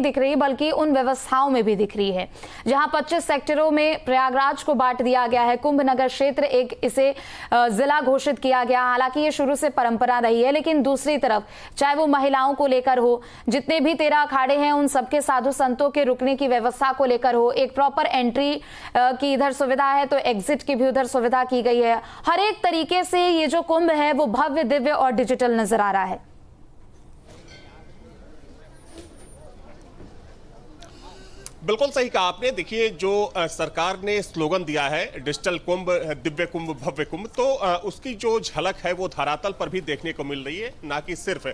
दिख रही बल्कि उन व्यवस्थाओं में भी दिख रही है। जहां 25 सेक्टरों में प्रयागराज को बांट दिया गया है, कुंभ नगर क्षेत्र एक इसे जिला घोषित किया गया। हालांकि ये शुरू से परंपरा रही है, लेकिन दूसरी तरफ चाहे वो महिलाओं को लेकर हो, जितने भी 13 अखाड़े हैं उन सबके साधु संतों के रुकने की व्यवस्था को लेकर हो, एक प्रॉपर एंट्री की इधर सुविधा है तो एग्जिट की भी उधर सुविधा की गई है। हर एक तरीके से ये जो कुंभ है वो भव्य, दिव्य और डिजिटल नजर आ रहा है। बिल्कुल सही कहा आपने। देखिए, जो सरकार ने स्लोगन दिया है डिजिटल कुंभ, दिव्य कुंभ, भव्य कुंभ, तो उसकी जो झलक है वो धरातल पर भी देखने को मिल रही है, ना कि सिर्फ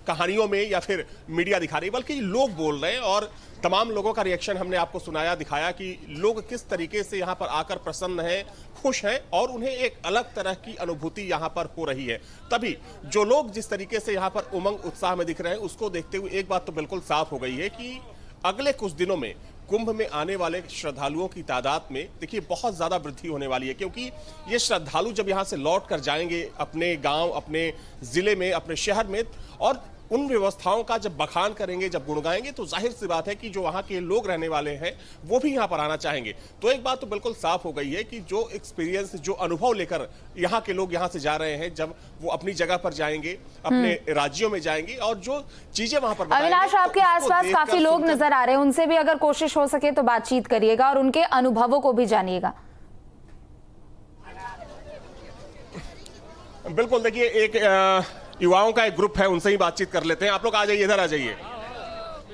कहानियों में या फिर मीडिया दिखा रही, बल्कि लोग बोल रहे हैं। और तमाम लोगों का रिएक्शन हमने आपको सुनाया, दिखाया कि लोग किस तरीके से यहाँ पर आकर प्रसन्न हैं, खुश हैं और उन्हें एक अलग तरह की अनुभूति यहाँ पर हो रही है। तभी जो लोग जिस तरीके से यहाँ पर उमंग उत्साह में दिख रहे हैं, उसको देखते हुए एक बात तो बिल्कुल साफ हो गई है कि अगले कुछ दिनों में कुंभ में आने वाले श्रद्धालुओं की तादाद में देखिए बहुत ज्यादा वृद्धि होने वाली है, क्योंकि ये श्रद्धालु जब यहाँ से लौट कर जाएंगे अपने गांव, अपने जिले में, अपने शहर में, और उन व्यवस्थाओं का जब बखान करेंगे, जब गुण गाएंगे, तो जाहिर सी बात है कि जो वहाँ के लोग रहने वाले हैं वो भी यहाँ पर आना चाहेंगे। तो एक बात तो बिल्कुल साफ हो गई है कि जो एक्सपीरियंस, जो अनुभव लेकर यहाँ के लोग यहाँ से जा रहे हैं, जब वो अपनी जगह पर जाएंगे, अपने राज्यों में जाएंगे और जो चीजें वहां पर अविनाश, आपके आसपास काफी लोग नजर आ रहे हैं, उनसे भी अगर कोशिश हो सके तो बातचीत करिएगा और उनके अनुभवों को भी जानिएगा। बिल्कुल, देखिए एक युवाओं का एक ग्रुप है, उनसे ही बातचीत कर लेते हैं। आप लोग आ जाइए, इधर आ जाइए।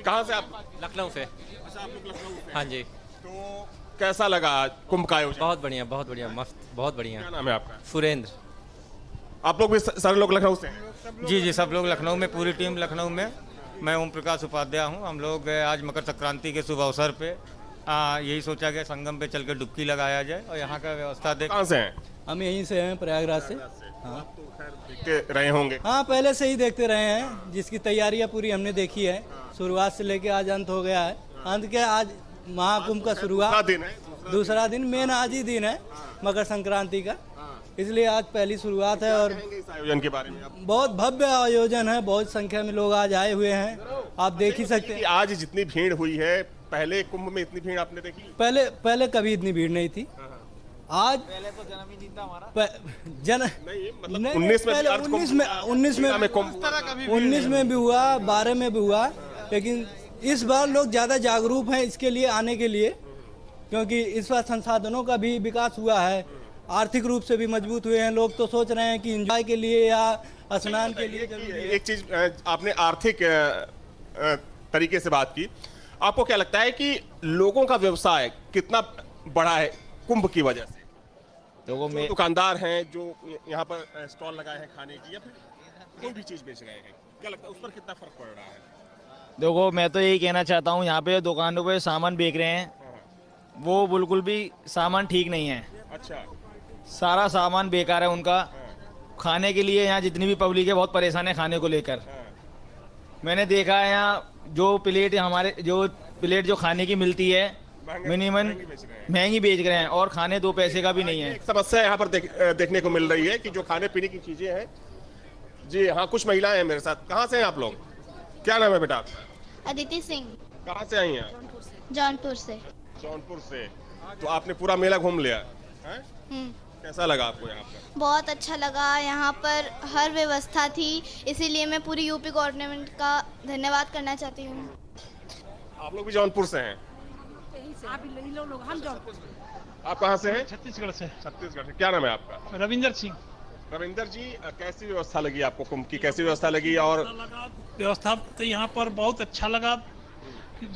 कहाँ से आप? लखनऊ से। अच्छा, आप लोग लखनऊ से? हाँ जी। तो कैसा लगा कुंभ का आयोजन? बहुत बढ़िया, मस्त, बहुत बढ़िया। क्या नाम है आपका? सुरेंद्र। आप लोग भी सारे लोग लखनऊ से हैं? जी, सब लोग लखनऊ में, पूरी टीम लखनऊ में। मैं ओम प्रकाश उपाध्याय हूँ। हम लोग आज मकर संक्रांति के शुभ अवसर पे यही सोचा गया संगम पे चल के डुबकी लगाया जाए और यहाँ का व्यवस्था देख। कहाँ से हैं? हम यहीं से हैं, प्रयागराज से। हाँ, तो खैर देखते रहे होंगे। हाँ, पहले से ही देखते रहे हैं, जिसकी तैयारियां पूरी हमने देखी है। शुरुआत से लेके आज अंत हो गया है। अंत के आज महाकुंभ का शुरुआत दिन है, दूसरा दिन, मेन आज ही दिन है मकर संक्रांति का, इसलिए आज पहली शुरुआत है। और इस आयोजन के बारे में बहुत भव्य आयोजन है, बहुत संख्या में लोग आज आए हुए हैं, आप देख ही सकते हैं। आज जितनी भीड़ हुई है, पहले कुंभ में इतनी भीड़ आपने देखी? पहले कभी इतनी भीड़ नहीं थी। आज पहले तो जन्म ही नहीं था हमारा। नहीं, मतलब 19 में भी हुआ, 12 में भी हुआ, लेकिन इस बार लोग ज्यादा जागरूक हैं इसके लिए आने के लिए, क्योंकि इस बार संसाधनों का भी विकास हुआ है, आर्थिक रूप से भी मजबूत हुए हैं। लोग तो सोच रहे हैं कि एंजॉय के लिए या स्नान के लिए जरूरी है। एक चीज, आपने आर्थिक तरीके से बात की, आपको क्या लगता है कि लोगों का व्यवसाय कितना बढ़ा है कुंभ की वजह से? लोगों में दुकानदार हैं जो यहाँ पर स्टॉल लगाए हैं खाने की या फिर कोई भी चीज बेच रहे हैं, क्या लगता है उस पर कितना फर्क पड़ रहा है? देखो, मैं तो यही कहना चाहता हूँ, यहाँ पे दुकानों पे सामान बेच रहे हैं, वो बिल्कुल भी सामान ठीक नहीं है। अच्छा, सारा सामान बेकार है उनका। खाने के लिए यहाँ जितनी भी पब्लिक है बहुत परेशान है खाने को लेकर। मैंने देखा है यहाँ जो प्लेट जो खाने की मिलती है मिनिमम महंगी बेच रहे हैं और खाने 2 पैसे का भी नहीं है। एक समस्या यहाँ पर देखने को मिल रही है कि जो खाने पीने की चीजें हैं। जी हाँ, कुछ महिलाएं हैं मेरे साथ। कहाँ से हैं आप लोग? क्या नाम है बेटा आपका? अदिति सिंह। कहाँ से आई हैं? जौनपुर से। जौनपुर से। तो आपने पूरा मेला घूम लिया है? कैसा लगा आपको यहाँ पर? बहुत अच्छा लगा, यहाँ पर हर व्यवस्था थी, इसीलिए मैं पूरी यूपी गवर्नमेंट का धन्यवाद करना चाहती हूँ। आप लोग भी जौनपुर से हैं? हम जौनपुर। आप कहाँ से हैं? छत्तीसगढ़ से। छत्तीसगढ़ से। क्या नाम है आपका? रविंदर सिंह। रविंदर जी, कैसी व्यवस्था लगी आपको? कुंभ की कैसी व्यवस्था लगी? और व्यवस्था तो यहाँ पर बहुत अच्छा लगा,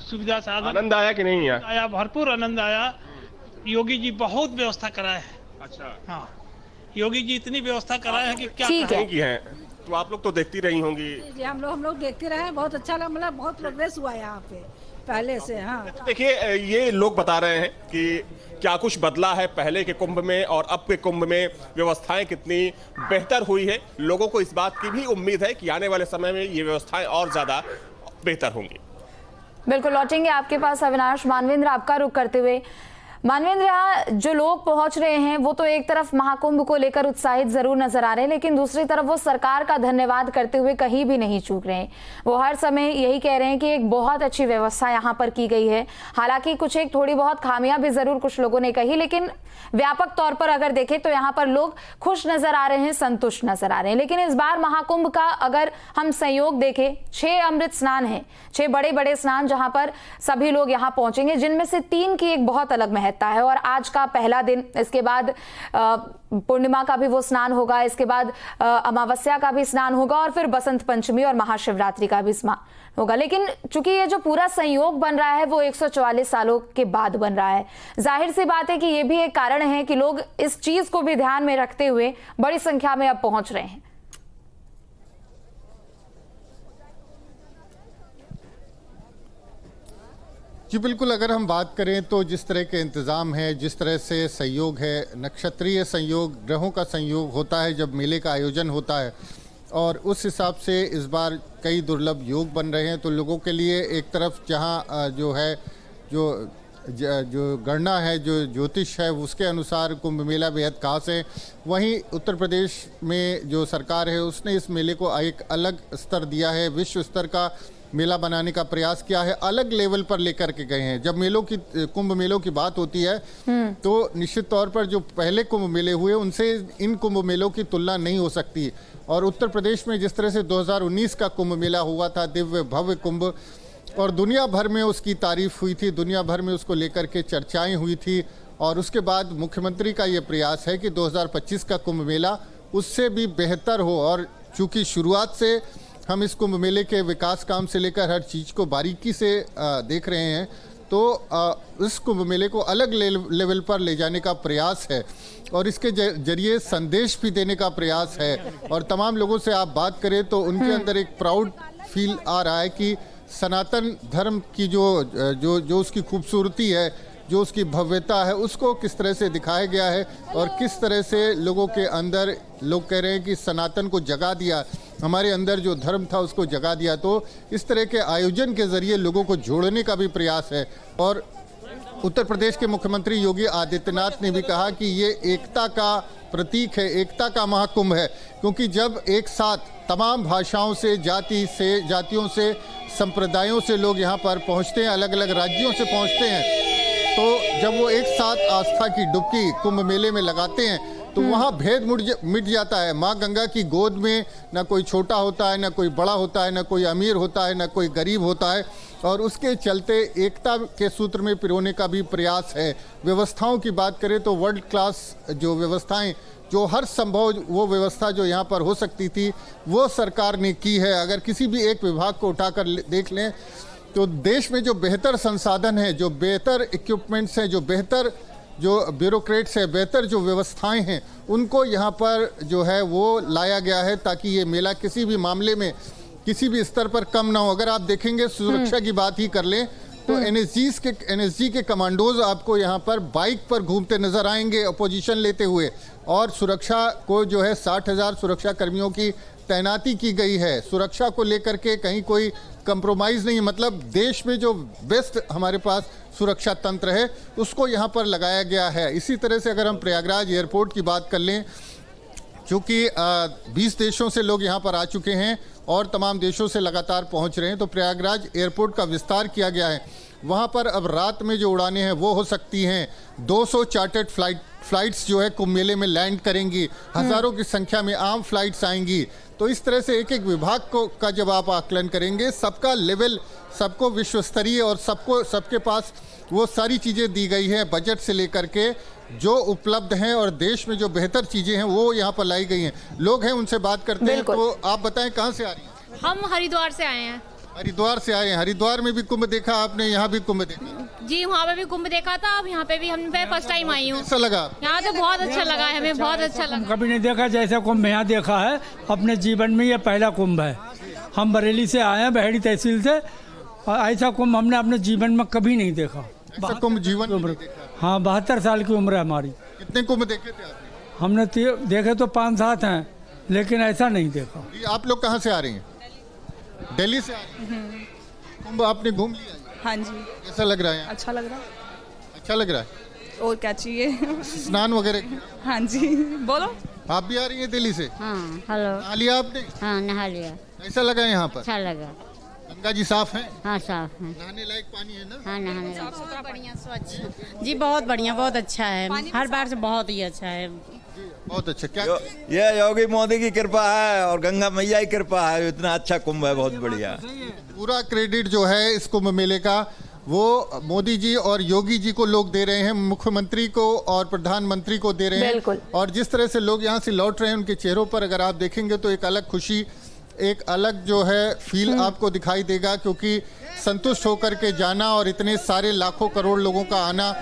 सुविधा साधन। आनंद आया कि नहीं आया? भरपूर आनंद आया। योगी जी बहुत व्यवस्था कराए है। अच्छा, हाँ, योगी जी इतनी व्यवस्था कराए है कि क्या की है। तो आप लोग तो देखती रही होंगी। हम लोग देखते रहे, बहुत अच्छा लगा, मतलब बहुत प्रोग्रेस हुआ यहाँ पे पहले से। हाँ, देखिए, ये लोग बता रहे हैं कि क्या कुछ बदला है पहले के कुंभ में और अब के कुंभ में, व्यवस्थाएं कितनी बेहतर हुई है। लोगों को इस बात की भी उम्मीद है कि आने वाले समय में ये व्यवस्थाएं और ज्यादा बेहतर होंगी। बिल्कुल लौटेंगे आपके पास अविनाश। मानवेंद्र, आपका रुख करते हुए मानवेंद्र, यहाँ जो लोग पहुंच रहे हैं वो तो एक तरफ महाकुंभ को लेकर उत्साहित जरूर नजर आ रहे हैं, लेकिन दूसरी तरफ वो सरकार का धन्यवाद करते हुए कहीं भी नहीं चूक रहे हैं। वो हर समय यही कह रहे हैं कि एक बहुत अच्छी व्यवस्था यहाँ पर की गई है। हालांकि कुछ एक थोड़ी बहुत खामियां भी जरूर कुछ लोगों ने कही, लेकिन व्यापक तौर पर अगर देखें तो यहाँ पर लोग खुश नजर आ रहे हैं, संतुष्ट नजर आ रहे हैं। लेकिन इस बार महाकुंभ का अगर हम संयोग देखें, 6 अमृत स्नान हैं, 6 बड़े बड़े स्नान जहां पर सभी लोग यहाँ पहुंचेंगे, जिनमें से 3 की एक बहुत अलग महत्ता है। और आज का पहला दिन, इसके बाद पूर्णिमा का भी वो स्नान होगा, इसके बाद अमावस्या का भी स्नान होगा और फिर बसंत पंचमी और महाशिवरात्रि का भी स्नान होगा। लेकिन चूंकि ये जो पूरा संयोग बन रहा है वो 144 सालों के बाद बन रहा है, जाहिर सी बात है कि ये भी एक कारण है कि लोग इस चीज को भी ध्यान में रखते हुए बड़ी संख्या में अब पहुंच रहे हैं। जी बिल्कुल, अगर हम बात करें तो जिस तरह के इंतज़ाम है, जिस तरह से संयोग है, नक्षत्रीय संयोग, ग्रहों का संयोग होता है जब मेले का आयोजन होता है, और उस हिसाब से इस बार कई दुर्लभ योग बन रहे हैं। तो लोगों के लिए एक तरफ जहां जो है जो गणना है, जो ज्योतिष है, उसके अनुसार कुंभ मेला बेहद खास है, वहीं उत्तर प्रदेश में जो सरकार है उसने इस मेले को एक अलग स्तर दिया है, विश्व स्तर का मेला बनाने का प्रयास किया है, अलग लेवल पर लेकर के गए हैं। जब कुंभ मेलों की बात होती है तो निश्चित तौर पर जो पहले कुंभ मेले हुए उनसे इन कुंभ मेलों की तुलना नहीं हो सकती। और उत्तर प्रदेश में जिस तरह से 2019 का कुंभ मेला हुआ था, दिव्य भव्य कुंभ, और दुनिया भर में उसकी तारीफ हुई थी, दुनिया भर में उसको लेकर के चर्चाएं हुई थी। और उसके बाद मुख्यमंत्री का ये प्रयास है कि 2025 का कुंभ मेला उससे भी बेहतर हो। और चूंकि शुरुआत से हम इस कुंभ मेले के विकास काम से लेकर हर चीज़ को बारीकी से देख रहे हैं, तो इस कुंभ मेले को अलग लेवल पर ले जाने का प्रयास है और इसके जरिए संदेश भी देने का प्रयास है। और तमाम लोगों से आप बात करें तो उनके अंदर एक प्राउड फील आ रहा है कि सनातन धर्म की जो उसकी खूबसूरती है, जो उसकी भव्यता है, उसको किस तरह से दिखाया गया है और किस तरह से लोगों के अंदर लोग कह रहे हैं कि सनातन को जगा दिया, हमारे अंदर जो धर्म था उसको जगा दिया। तो इस तरह के आयोजन के जरिए लोगों को जोड़ने का भी प्रयास है। और उत्तर प्रदेश के मुख्यमंत्री योगी आदित्यनाथ ने भी कहा कि ये एकता का प्रतीक है, एकता का महाकुंभ है, क्योंकि जब एक साथ तमाम भाषाओं से, जातियों से, संप्रदायों से लोग यहाँ पर पहुँचते हैं, अलग अलग राज्यों से पहुँचते हैं, तो जब वो एक साथ आस्था की डुबकी कुंभ मेले में लगाते हैं तो वहाँ भेद मिट जाता है। माँ गंगा की गोद में ना कोई छोटा होता है, ना कोई बड़ा होता है, ना कोई अमीर होता है, ना कोई गरीब होता है, और उसके चलते एकता के सूत्र में पिरोने का भी प्रयास है। व्यवस्थाओं की बात करें तो वर्ल्ड क्लास जो व्यवस्थाएं, जो हर संभव वो व्यवस्था जो यहाँ पर हो सकती थी वो सरकार ने की है। अगर किसी भी एक विभाग को उठाकर देख लें तो देश में जो बेहतर संसाधन है, जो बेहतर इक्विपमेंट्स हैं, जो बेहतर जो ब्यूरोक्रेट्स है, बेहतर जो व्यवस्थाएं हैं, उनको यहाँ पर जो है वो लाया गया है ताकि ये मेला किसी भी मामले में किसी भी स्तर पर कम ना हो। अगर आप देखेंगे सुरक्षा की बात ही कर लें तो एनएसजी के कमांडोज आपको यहाँ पर बाइक पर घूमते नजर आएंगे अपोजिशन लेते हुए, और सुरक्षा को जो है 60,000 सुरक्षा कर्मियों की तैनाती की गई है। सुरक्षा को लेकर के कहीं कोई कंप्रोमाइज़ नहीं, मतलब देश में जो बेस्ट हमारे पास सुरक्षा तंत्र है उसको यहाँ पर लगाया गया है। इसी तरह से अगर हम प्रयागराज एयरपोर्ट की बात कर लें, चूँकि 20 देशों से लोग यहाँ पर आ चुके हैं और तमाम देशों से लगातार पहुँच रहे हैं, तो प्रयागराज एयरपोर्ट का विस्तार किया गया है। वहाँ पर अब रात में जो उड़ानें हैं वो हो सकती हैं। 200 चार्टर्ड फ्लाइट्स जो है कुंभ मेले में लैंड करेंगी, हज़ारों की संख्या में आम फ्लाइट्स आएंगी। तो इस तरह से एक एक विभाग का जब आप आकलन करेंगे, सबका लेवल, सबको विश्व स्तरीय और सबके पास वो सारी चीज़ें दी गई हैं, बजट से लेकर के जो उपलब्ध हैं, और देश में जो बेहतर चीज़ें हैं वो यहाँ पर लाई गई हैं। लोग हैं, उनसे बात करते हैं। तो आप बताएं कहाँ से आ रही हैं? हम हरिद्वार से आए हैं। हरिद्वार से आए हैं। हरिद्वार में भी कुंभ देखा आपने, यहाँ भी कुंभ देखा? जी, वहाँ पे भी कुंभ देखा था, अब यहाँ पे भी हम फर्स्ट टाइम आई हूँ। कैसा लगा? यहाँ तो बहुत अच्छा लगा है, हमें बहुत अच्छा लगा। कभी नहीं देखा जैसा कुंभ यहाँ देखा है, अपने जीवन में ये पहला कुंभ है। हम बरेली से आए हैं, बहेड़ी तहसील से, और ऐसा कुंभ हमने अपने जीवन में कभी नहीं देखा। ऐसा कुंभ जीवन में नहीं देखा? हाँ, 72 साल की उम्र है हमारी। कितने कुंभ देखे थे आपने? हमने देखे तो 5-7 हैं, लेकिन ऐसा नहीं देखा। आप लोग कहाँ से आ रही हैं? दिल्ली से आ रही हैं। कुंभ आपने घूम लिया? हाँ जी। कैसा लग रहा है? अच्छा लग रहा है। अच्छा लग रहा है। और क्या चाहिए। स्नान वगैरह किया? हाँ जी, बोलो। आप भी आ रही हैं दिल्ली से? हाँ, हेलो। नहा लिया आपने? हाँ, नहा लिया। कैसा लगा यहाँ पर? अच्छा लगा। गंगा जी साफ है? हाँ, साफ है। नहाने लायक पानी है ना? हाँ, नहाने लायक। बहुत बढ़िया, स्वच्छ जी, बहुत बढ़िया, बहुत अच्छा है, हर बार से बहुत ही अच्छा है। बहुत अच्छा। क्या ये योगी मोदी की कृपा है और गंगा मैया की कृपा है, इतना अच्छा कुंभ है, बहुत बढ़िया। पूरा क्रेडिट जो है इस कुंभ मेले का वो मोदी जी और योगी जी को लोग दे रहे हैं, मुख्यमंत्री को और प्रधानमंत्री को दे रहे हैं। और जिस तरह से लोग यहाँ से लौट रहे हैं उनके चेहरों पर अगर आप देखेंगे तो एक अलग खुशी, एक अलग जो है फील आपको दिखाई देगा, क्योंकि संतुष्ट होकर के जाना और इतने सारे लाखों करोड़ लोगों का आना,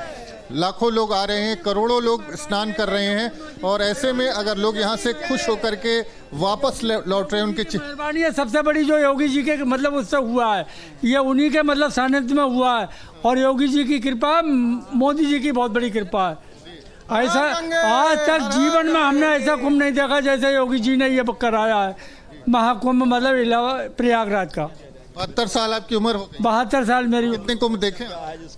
लाखों लोग आ रहे हैं, करोड़ों लोग स्नान कर रहे हैं और ऐसे में अगर लोग यहाँ से खुश होकर के वापस लौट रहे हैं उनके मेहरबानी है सबसे बड़ी जो योगी जी के मतलब उससे हुआ है, ये उन्हीं के मतलब सानिध्य में हुआ है और योगी जी की कृपा, मोदी जी की बहुत बड़ी कृपा है। ऐसा आज तक जीवन में हमने ऐसा कुंभ नहीं देखा जैसे योगी जी ने ये कराया है, महाकुंभ मतलब प्रयागराज का। 72 साल आपकी उम्र हो गई? 72 साल मेरी। कितने कुंभ देखे?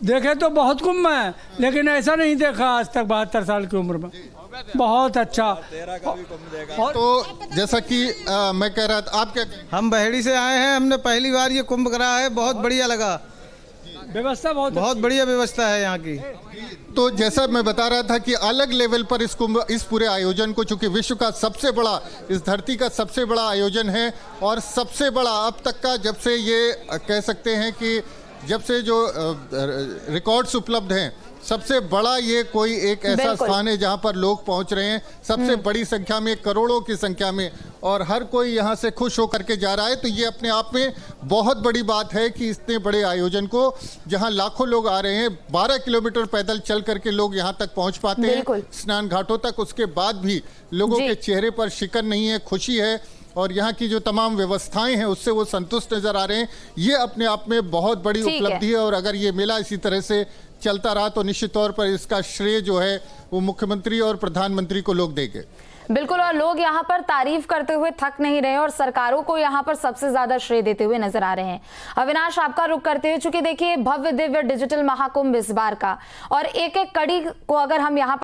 देखे तो बहुत कुंभ है, लेकिन ऐसा नहीं देखा आज तक 72 साल की उम्र में। बहुत अच्छा। तो जैसा कि मैं कह रहा था, आप क्या? हम बहेड़ी से आए हैं, हमने पहली बार ये कुंभ करा है, बहुत बढ़िया लगा। व्यवस्था बहुत बढ़िया व्यवस्था है यहाँ की। तो जैसा मैं बता रहा था कि अलग लेवल पर इस कुंभ, इस पूरे आयोजन को, चूंकि विश्व का सबसे बड़ा, इस धरती का सबसे बड़ा आयोजन है और सबसे बड़ा अब तक का, जब से ये कह सकते हैं कि जब से जो रिकॉर्ड्स उपलब्ध हैं, सबसे बड़ा ये कोई एक ऐसा स्थान है जहां पर लोग पहुंच रहे हैं सबसे बड़ी संख्या में, करोड़ों की संख्या में, और हर कोई यहां से खुश होकर के जा रहा है। तो ये अपने आप में बहुत बड़ी बात है कि इतने बड़े आयोजन को, जहां लाखों लोग आ रहे हैं, 12 किलोमीटर पैदल चल करके लोग यहां तक पहुंच पाते हैं स्नान घाटों तक, उसके बाद भी लोगों के चेहरे पर शिकन नहीं है, खुशी है और यहाँ की जो तमाम व्यवस्थाएं हैं उससे वो संतुष्ट नजर आ रहे हैं। ये अपने आप में बहुत बड़ी उपलब्धि है और अगर ये मेला इसी तरह से चलता रहा तो निश्चित तौर पर इसका श्रेय जो है वो मुख्यमंत्री और प्रधानमंत्री को लोग देंगे। बिल्कुल, और लोग यहाँ पर तारीफ करते हुए थक नहीं रहे और सरकारों को यहाँ पर सबसे ज्यादा श्रेय देते हुए नजर आ रहे हैं। अविनाश, आपका रुख करते हुए, चूंकि देखिए भव्य दिव्य डिजिटल महाकुंभ इस बार का, और एक एक कड़ी को अगर हम यहाँ